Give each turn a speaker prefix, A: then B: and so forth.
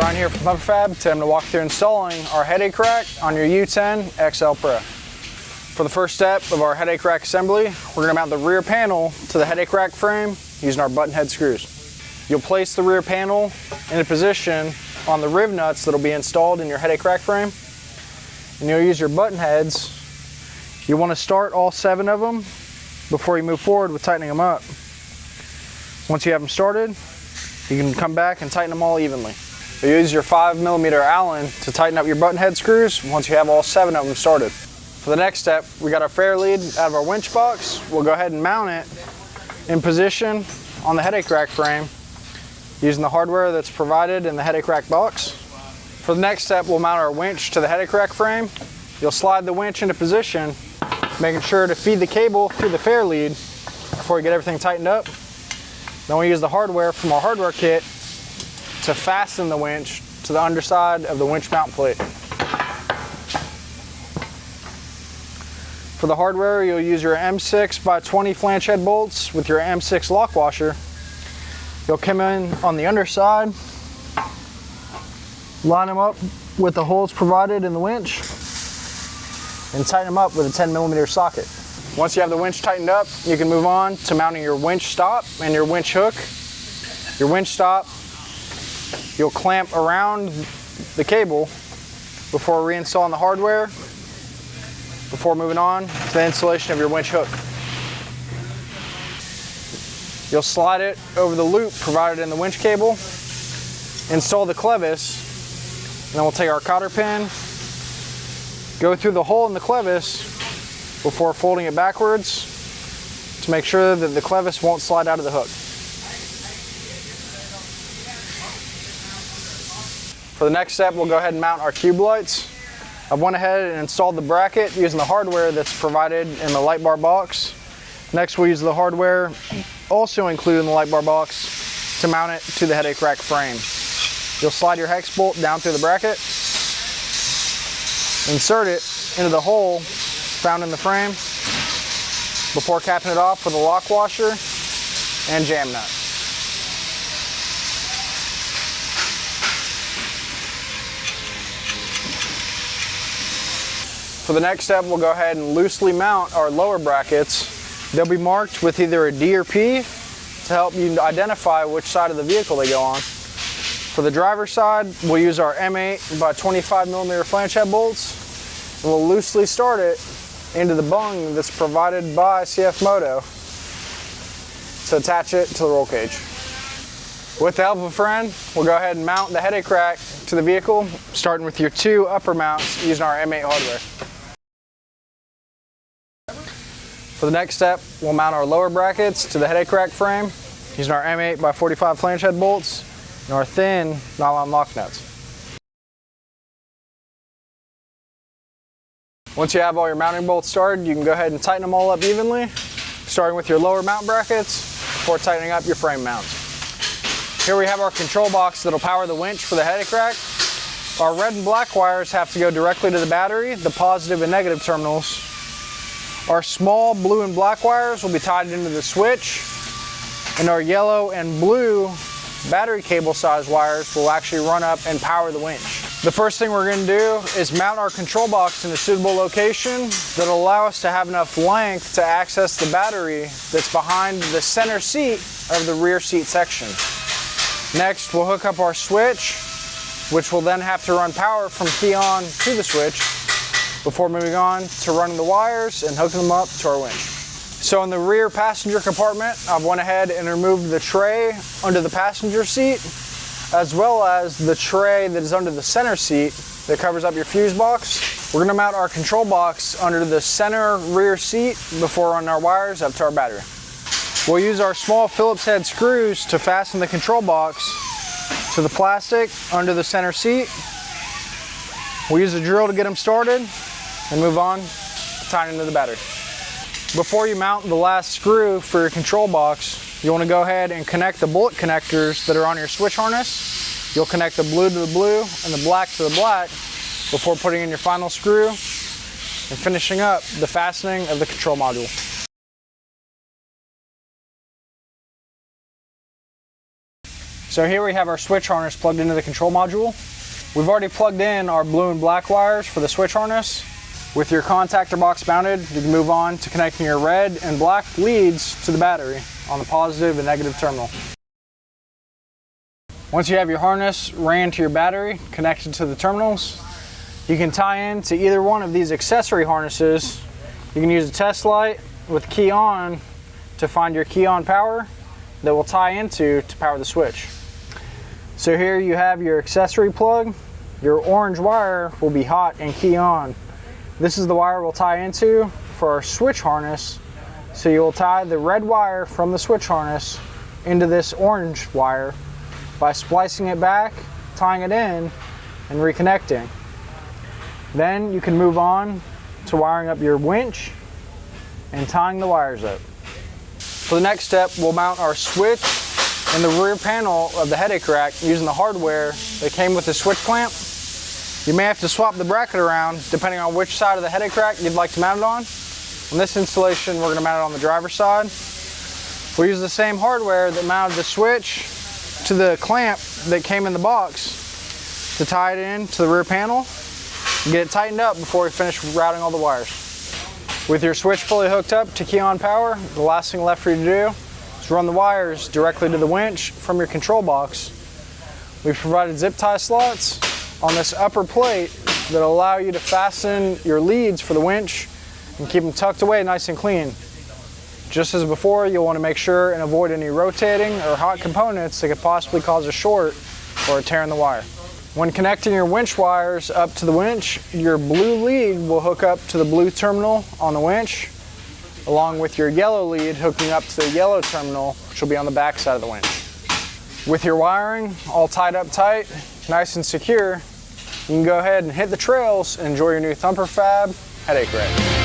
A: Brian here from Thumper Fab. Today I'm going to walk through installing our headache rack on your U10 XL Pro. For the first step of our headache rack assembly, we're going to mount the rear panel to the headache rack frame using our button head screws. You'll place the rear panel in a position on the riv nuts that will be installed in your headache rack frame, and you'll use your button heads. You want to start all 7 of them before you move forward with tightening them up. Once you have them started, you can come back and tighten them all evenly. You use your 5mm Allen to tighten up your button head screws once you have all 7 of them started. For the next step, we got our fair lead out of our winch box. We'll go ahead and mount it in position on the headache rack frame using the hardware that's provided in the headache rack box. For the next step, we'll mount our winch to the headache rack frame. You'll slide the winch into position, making sure to feed the cable through the fair lead before you get everything tightened up. Then we use the hardware from our hardware kit to fasten the winch to the underside of the winch mount plate. For the hardware, you'll use your M6x20 flange head bolts with your M6 lock washer. You'll come in on the underside, line them up with the holes provided in the winch, and tighten them up with a 10mm socket. Once you have the winch tightened up, you can move on to mounting your winch stop and your winch hook. Your winch stop, you'll clamp around the cable before reinstalling the hardware, before moving on to the installation of your winch hook. You'll slide it over the loop provided in the winch cable, install the clevis, and then we'll take our cotter pin, go through the hole in the clevis before folding it backwards to make sure that the clevis won't slide out of the hook. For the next step, we'll go ahead and mount our cube lights. I've went ahead and installed the bracket using the hardware that's provided in the light bar box. Next, we'll use the hardware also included in the light bar box to mount it to the headache rack frame. You'll slide your hex bolt down through the bracket, insert it into the hole found in the frame before capping it off with a lock washer and jam nut. For the next step, we'll go ahead and loosely mount our lower brackets. They'll be marked with either a D or P to help you identify which side of the vehicle they go on. For the driver's side, we'll use our M8x25mm flange head bolts, and we'll loosely start it into the bung that's provided by CFMOTO to attach it to the roll cage. With the help of a friend, we'll go ahead and mount the headache rack to the vehicle, starting with your 2 upper mounts using our M8 hardware. For the next step, we'll mount our lower brackets to the headache rack frame using our M8x45 flange head bolts and our thin nylon lock nuts. Once you have all your mounting bolts started, you can go ahead and tighten them all up evenly, starting with your lower mount brackets before tightening up your frame mounts. Here we have our control box that'll power the winch for the headache rack. Our red and black wires have to go directly to the battery, the positive and negative terminals. Our small blue and black wires will be tied into the switch, and our yellow and blue battery cable size wires will actually run up and power the winch. The first thing we're going to do is mount our control box in a suitable location that'll allow us to have enough length to access the battery that's behind the center seat of the rear seat section. Next, we'll hook up our switch, which will then have to run power from key on to the switch before moving on to running the wires and hooking them up to our winch. So in the rear passenger compartment, I've went ahead and removed the tray under the passenger seat, as well as the tray that is under the center seat that covers up your fuse box. We're going to mount our control box under the center rear seat before running our wires up to our battery. We'll use our small Phillips head screws to fasten the control box to the plastic under the center seat. We'll use a drill to get them started and move on to tying into the battery. Before you mount the last screw for your control box, you want to go ahead and connect the bullet connectors that are on your switch harness. You'll connect the blue to the blue and the black to the black before putting in your final screw and finishing up the fastening of the control module. So here we have our switch harness plugged into the control module. We've already plugged in our blue and black wires for the switch harness. With your contactor box mounted, you can move on to connecting your red and black leads to the battery on the positive and negative terminal. Once you have your harness ran to your battery connected to the terminals, you can tie in to either one of these accessory harnesses. You can use a test light with key on to find your key on power that will tie into to power the switch. So here you have your accessory plug. Your orange wire will be hot and key on. This is the wire we'll tie into for our switch harness. So you will tie the red wire from the switch harness into this orange wire by splicing it back, tying it in, and reconnecting. Then you can move on to wiring up your winch and tying the wires up. For the next step, we'll mount our switch in the rear panel of the headache rack using the hardware that came with the switch clamp. You may have to swap the bracket around depending on which side of the headache rack you'd like to mount it on. On this installation, we're going to mount it on the driver's side. We'll use the same hardware that mounted the switch to the clamp that came in the box to tie it in to the rear panel and get it tightened up before we finish routing all the wires. With your switch fully hooked up to key on power, the last thing left for you to do is run the wires directly to the winch from your control box. We've provided zip tie slots on this upper plate that allow you to fasten your leads for the winch and keep them tucked away nice and clean. Just as before, you'll want to make sure and avoid any rotating or hot components that could possibly cause a short or a tear in the wire. When connecting your winch wires up to the winch, your blue lead will hook up to the blue terminal on the winch, along with your yellow lead hooking up to the yellow terminal, which will be on the back side of the winch. With your wiring all tied up tight, nice and secure, you can go ahead and hit the trails and enjoy your new Thumper Fab headache rack.